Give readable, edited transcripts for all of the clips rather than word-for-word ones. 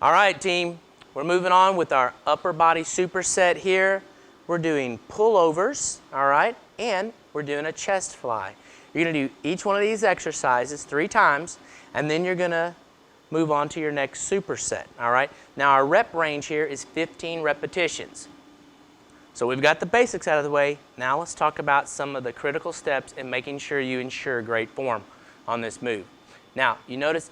All right, team, we're moving on with our upper body superset here. We're doing pullovers, all right, and we're doing a chest fly. You're gonna do each one of these exercises 3 times, and then you're gonna move on to your next superset, all right? Now our rep range here is 15 repetitions. So we've got the basics out of the way. Now let's talk about some of the critical steps in making sure you ensure great form on this move. Now, you notice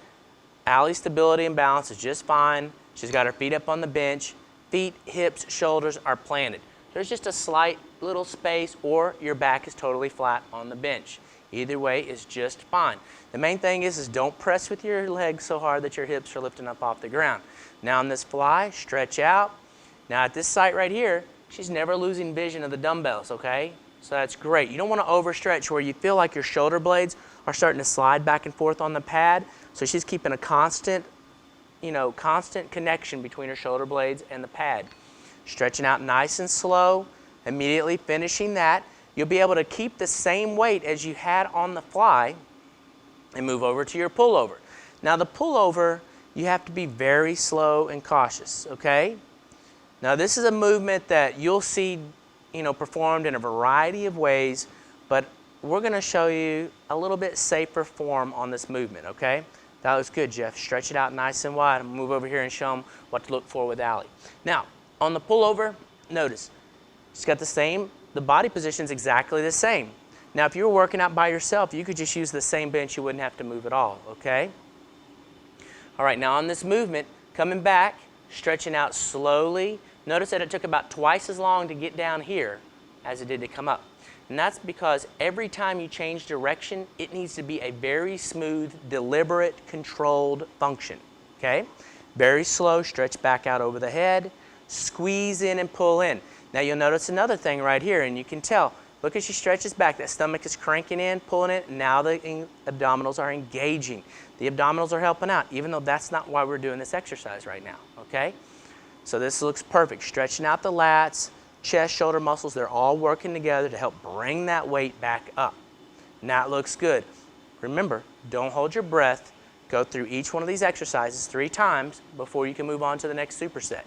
Allie's stability and balance is just fine. She's got her feet up on the bench. Feet, hips, shoulders are planted. There's just a slight little space, or your back is totally flat on the bench. Either way is just fine. The main thing is don't press with your legs so hard that your hips are lifting up off the ground. Now on this fly, stretch out. Now at this site right here, she's never losing vision of the dumbbells, okay? So that's great. You don't want to overstretch where you feel like your shoulder blades are starting to slide back and forth on the pad. So she's keeping a constant, constant connection between her shoulder blades and the pad. Stretching out nice and slow, immediately finishing that. You'll be able to keep the same weight as you had on the fly and move over to your pullover. Now the pullover, you have to be very slow and cautious, okay? Now this is a movement that you'll see, performed in a variety of ways, but we're gonna show you a little bit safer form on this movement, okay? That looks good, Jeff. Stretch it out nice and wide. I'm gonna move over here and show them what to look for with Allie. Now, on the pullover, notice, she's got the body position's exactly the same. Now, if you were working out by yourself, you could just use the same bench. You wouldn't have to move at all, okay? All right, now on this movement, coming back, stretching out slowly. Notice that it took about twice as long to get down here as it did to come up. And that's because every time you change direction, it needs to be a very smooth, deliberate, controlled function, okay? Very slow, stretch back out over the head, squeeze in and pull in. Now you'll notice another thing right here, and you can tell. Look as she stretches back, that stomach is cranking in, pulling it, and now the abdominals are engaging. The abdominals are helping out, even though that's not why we're doing this exercise right now, okay? So this looks perfect. Stretching out the lats, chest, shoulder muscles, they're all working together to help bring that weight back up. And that looks good. Remember, don't hold your breath. Go through each one of these exercises 3 times before you can move on to the next superset.